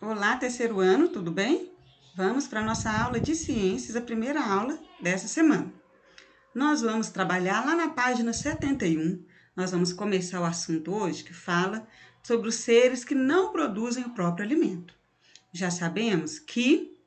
Olá, terceiro ano, tudo bem? Vamos para a nossa aula de ciências, a primeira aula dessa semana. Nós vamos trabalhar lá na página 71. Nós vamos começar o assunto hoje que fala sobre os seres que não produzem o próprio alimento. Já sabemos que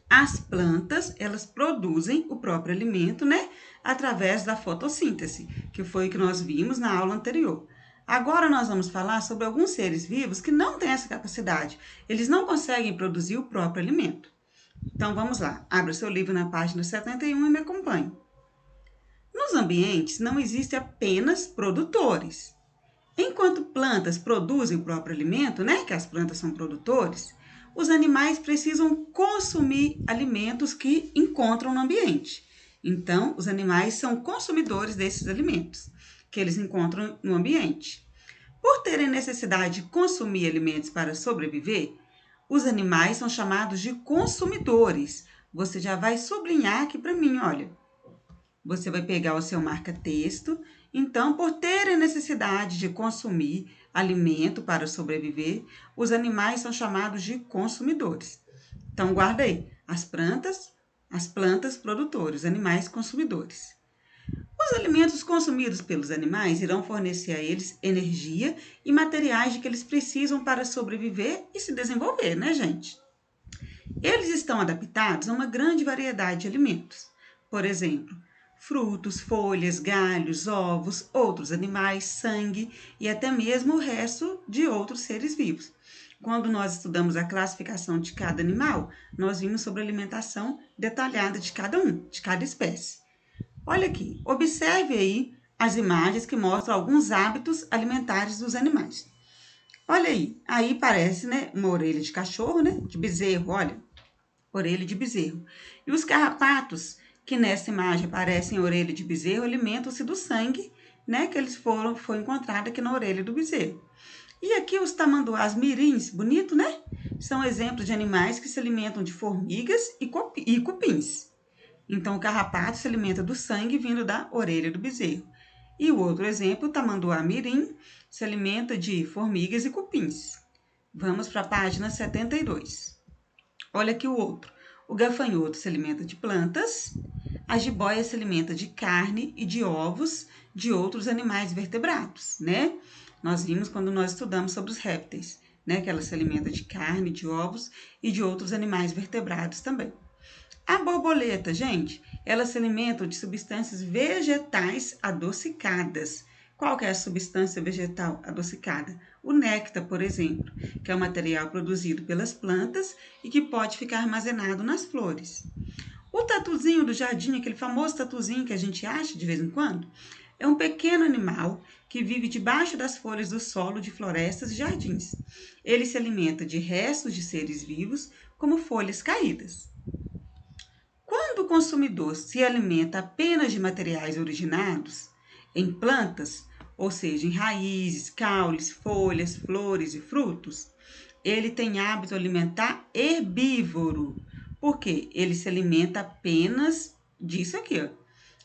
as plantas, elas produzem o próprio alimento, né? Através da fotossíntese, que foi o que nós vimos na aula anterior. Agora nós vamos falar sobre alguns seres vivos que não têm essa capacidade. Eles não conseguem produzir o próprio alimento. Então vamos lá. Abra seu livro na página 71 e me acompanhe. Nos ambientes não existem apenas produtores. Enquanto plantas produzem o próprio alimento, né, que as plantas são produtores, os animais precisam consumir alimentos que encontram no ambiente. Então, os animais são consumidores desses alimentos que eles encontram no ambiente. Por terem necessidade de consumir alimentos para sobreviver, os animais são chamados de consumidores. Você já vai sublinhar aqui para mim, olha. Você vai pegar o seu marca-texto. Então, por terem necessidade de consumir alimento para sobreviver, os animais são chamados de consumidores. Então, guarda aí. As plantas produtores, os animais consumidores. Os alimentos consumidos pelos animais irão fornecer a eles energia e materiais de que eles precisam para sobreviver e se desenvolver, né, gente? Eles estão adaptados a uma grande variedade de alimentos. Por exemplo, frutos, folhas, galhos, ovos, outros animais, sangue e até mesmo o resto de outros seres vivos. Quando nós estudamos a classificação de cada animal, nós vimos sobre a alimentação detalhada de cada um, de cada espécie. Olha aqui, observe aí as imagens que mostram alguns hábitos alimentares dos animais. Olha aí parece, né, uma orelha de cachorro, né, de bezerro, olha, orelha de bezerro. E os carrapatos que nessa imagem parecem orelha de bezerro, alimentam-se do sangue, né, que foi encontrado aqui na orelha do bezerro. E aqui os tamanduás mirins, bonito, né? São exemplos de animais que se alimentam de formigas e cupins. Então, o carrapato se alimenta do sangue vindo da orelha do bezerro. E o outro exemplo, o tamanduá mirim, se alimenta de formigas e cupins. Vamos para a página 72. Olha aqui o outro. O gafanhoto se alimenta de plantas, a jiboia se alimenta de carne e de ovos de outros animais vertebrados, né? Nós vimos quando nós estudamos sobre os répteis, né? Que ela se alimenta de carne, de ovos e de outros animais vertebrados também. A borboleta, gente, ela se alimenta de substâncias vegetais adocicadas. Qual que é a substância vegetal adocicada? O néctar, por exemplo, que é um material produzido pelas plantas e que pode ficar armazenado nas flores. O tatuzinho do jardim, aquele famoso tatuzinho que a gente acha de vez em quando, é um pequeno animal que vive debaixo das folhas do solo de florestas e jardins. Ele se alimenta de restos de seres vivos, como folhas caídas. Quando o consumidor se alimenta apenas de materiais originados em plantas, ou seja, em raízes, caules, folhas, flores e frutos, ele tem hábito alimentar herbívoro. Por quê? Ele se alimenta apenas disso aqui, ó,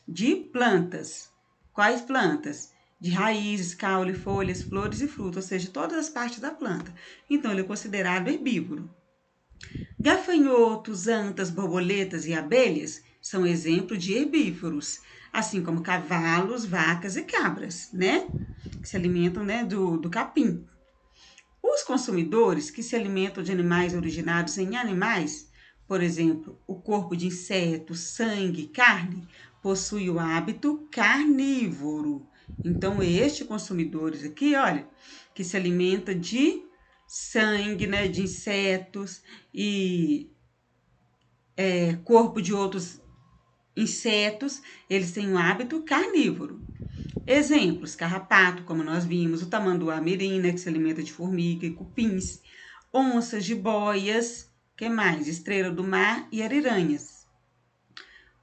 de plantas. Quais plantas? De raízes, caule, folhas, flores e frutos, ou seja, todas as partes da planta. Então, ele é considerado herbívoro. Gafanhotos, antas, borboletas e abelhas são exemplos de herbívoros, assim como cavalos, vacas e cabras, né? Que se alimentam, né, do capim. Os consumidores que se alimentam de animais originados em animais, por exemplo, o corpo de insetos, sangue, carne, possui o hábito carnívoro. Então, estes consumidores aqui, olha, que se alimenta de sangue, né, de insetos e corpo de outros insetos, eles têm um hábito carnívoro. Exemplos, carrapato, como nós vimos, o tamanduá mirim, né, que se alimenta de formiga e cupins, onças, jiboias, que mais? Estrela do mar e ariranhas.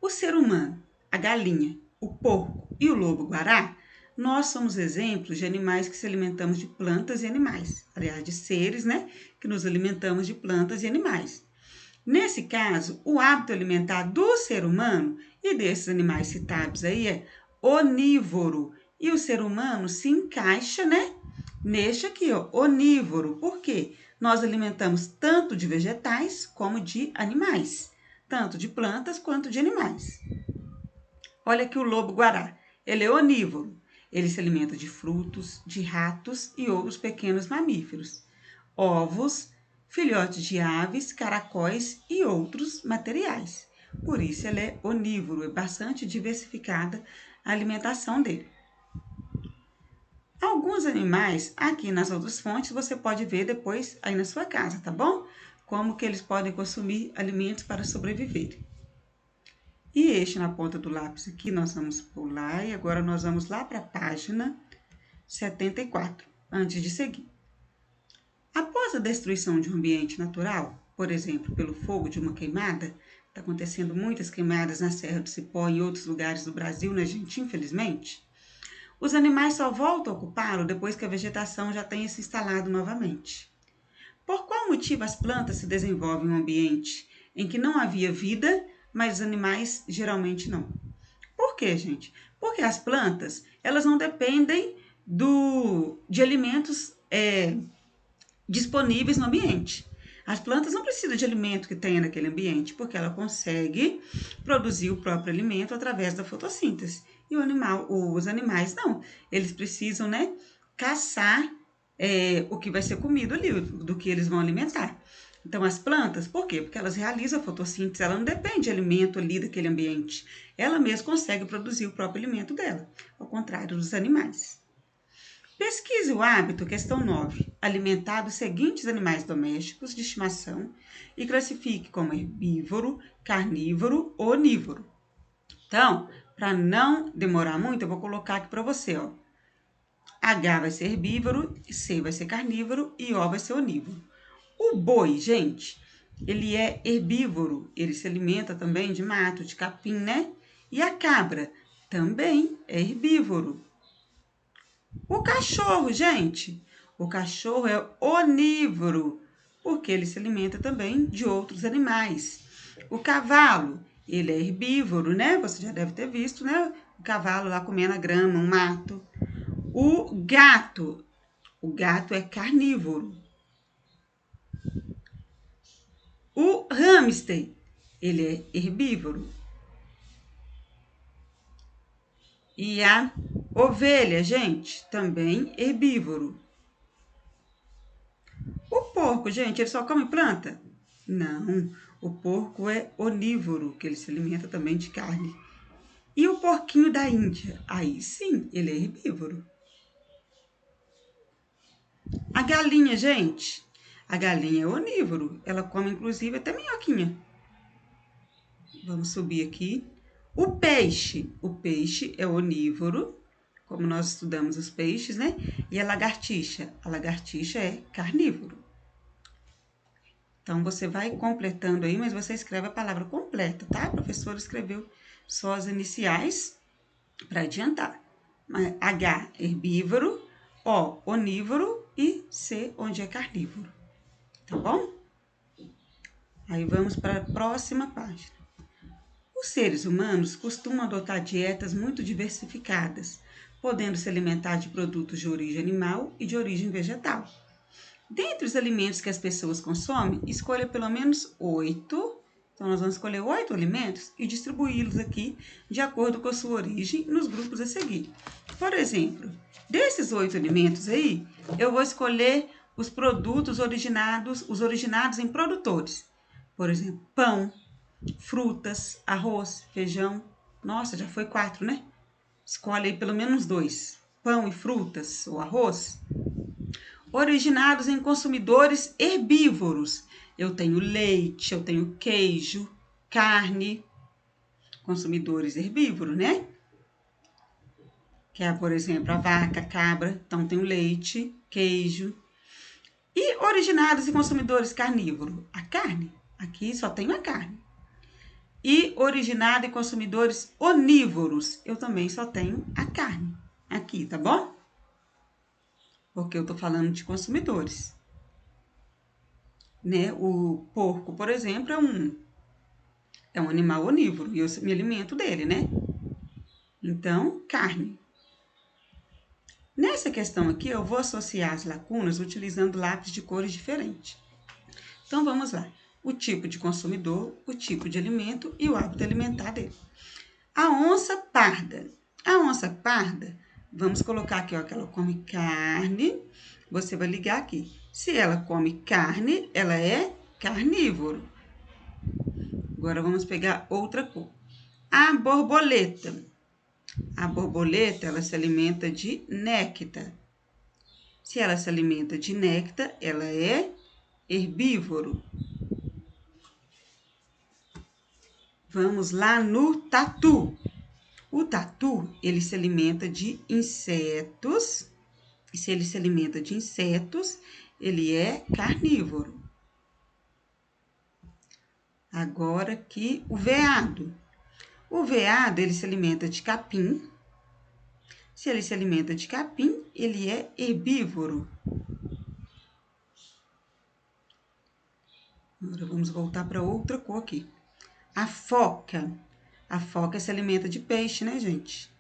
O ser humano, a galinha, o porco e o lobo-guará, nós somos exemplos de animais que se alimentamos de plantas e animais. Aliás, de seres, né, que nos alimentamos de plantas e animais. Nesse caso, o hábito alimentar do ser humano e desses animais citados aí é onívoro. E o ser humano se encaixa, né, neste aqui, ó, onívoro. Por quê? Nós alimentamos tanto de vegetais como de animais, tanto de plantas quanto de animais. Olha aqui o lobo-guará, ele é onívoro, ele se alimenta de frutos, de ratos e outros pequenos mamíferos, ovos, filhotes de aves, caracóis e outros materiais. Por isso ele é onívoro, é bastante diversificada a alimentação dele. Alguns animais, aqui nas outras fontes, você pode ver depois aí na sua casa, tá bom? Como que eles podem consumir alimentos para sobreviver. E este na ponta do lápis aqui, nós vamos pular e agora nós vamos lá para a página 74, antes de seguir. Após a destruição de um ambiente natural, por exemplo, pelo fogo de uma queimada, está acontecendo muitas queimadas na Serra do Cipó e em outros lugares do Brasil, né, gente? Infelizmente. Os animais só voltam a ocupá-lo depois que a vegetação já tenha se instalado novamente. Por qual motivo as plantas se desenvolvem em um ambiente em que não havia vida, mas os animais geralmente não? Por quê, gente? Porque as plantas, elas não dependem de alimentos disponíveis no ambiente. As plantas não precisam de alimento que tenha naquele ambiente, porque ela consegue produzir o próprio alimento através da fotossíntese. E os animais não. Eles precisam, né, caçar o que vai ser comido ali, do que eles vão alimentar. Então, as plantas, por quê? Porque elas realizam a fotossíntese, ela não depende de alimento ali daquele ambiente. Ela mesma consegue produzir o próprio alimento dela, ao contrário dos animais. Pesquise o hábito, questão 9, alimentar os seguintes animais domésticos de estimação e classifique como herbívoro, carnívoro ou onívoro. Então, para não demorar muito, eu vou colocar aqui para você, ó. H vai ser herbívoro, C vai ser carnívoro e O vai ser onívoro. O boi, gente, ele é herbívoro, ele se alimenta também de mato, de capim, né? E a cabra também é herbívoro. O cachorro, gente, o cachorro é onívoro, porque ele se alimenta também de outros animais. O cavalo, ele é herbívoro, né? Você já deve ter visto, né? O cavalo lá comendo a grama, um mato. O gato é carnívoro. O hamster, ele é herbívoro. E a ovelha, gente, também herbívoro. O porco, gente, ele só come planta? Não, o porco é onívoro, que ele se alimenta também de carne. E o porquinho da Índia? Aí sim, ele é herbívoro. A galinha, gente, a galinha é onívoro, ela come inclusive até minhoquinha. Vamos subir aqui. O peixe é onívoro, como nós estudamos os peixes, né? E a lagartixa é carnívoro. Então, você vai completando aí, mas você escreve a palavra completa, tá? A professora escreveu só as iniciais para adiantar. H, herbívoro, O, onívoro e C, onde é carnívoro. Tá bom? Aí vamos para a próxima página. Os seres humanos costumam adotar dietas muito diversificadas, podendo se alimentar de produtos de origem animal e de origem vegetal. Dentre os alimentos que as pessoas consomem, escolha pelo menos 8. Então, nós vamos escolher 8 alimentos e distribuí-los aqui de acordo com a sua origem nos grupos a seguir. Por exemplo, desses 8 alimentos aí, eu vou escolher os produtos os originados em produtores. Por exemplo, pão, frutas, arroz, feijão. Nossa, já foi 4, né? Escolhe aí pelo menos 2. Pão e frutas ou arroz. Originados em consumidores herbívoros. Eu tenho leite, eu tenho queijo, carne. Consumidores herbívoros, né? Que é, por exemplo, a vaca, a cabra. Então, tem o leite, queijo. E originados em consumidores carnívoros. A carne. Aqui só tenho a carne. E originado em consumidores onívoros. Eu também só tenho a carne. Aqui, tá bom? Porque eu tô falando de consumidores. Né? O porco, por exemplo, é um animal onívoro e eu me alimento dele, né? Então, carne. Nessa questão aqui, eu vou associar as lacunas utilizando lápis de cores diferentes. Então, vamos lá. O tipo de consumidor, o tipo de alimento e o hábito alimentar dele. A onça parda. A onça parda, vamos colocar aqui, ó, que ela come carne. Você vai ligar aqui. Se ela come carne, ela é carnívoro. Agora, vamos pegar outra cor. A borboleta. A borboleta, ela se alimenta de néctar. Se ela se alimenta de néctar, ela é herbívoro. Vamos lá no tatu. O tatu, ele se alimenta de insetos. E se ele se alimenta de insetos, ele é carnívoro. Agora aqui, o veado. O veado, ele se alimenta de capim. Se ele se alimenta de capim, ele é herbívoro. Agora vamos voltar para outra cor aqui. A foca. A foca se alimenta de peixe, né, gente?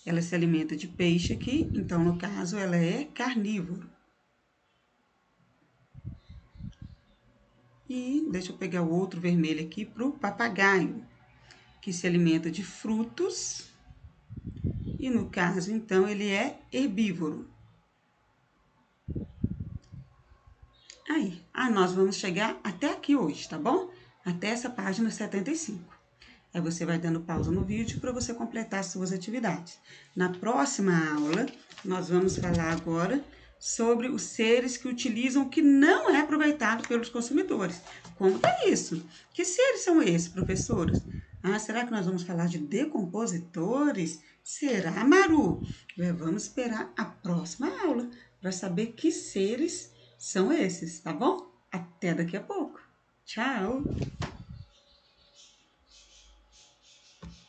Ela se alimenta de peixe aqui, então, no caso, ela é carnívoro. E deixa eu pegar o outro vermelho aqui para o papagaio, que se alimenta de frutos. E, no caso, então, ele é herbívoro. Aí, nós vamos chegar até aqui hoje, tá bom? Até essa página 75. Aí você vai dando pausa no vídeo para você completar as suas atividades. Na próxima aula, nós vamos falar agora sobre os seres que utilizam o que não é aproveitado pelos consumidores. Como que é isso? Que seres são esses, professoras? Será que nós vamos falar de decompositores? Será, Maru? Vamos esperar a próxima aula para saber que seres são esses, tá bom? Até daqui a pouco. Tchau!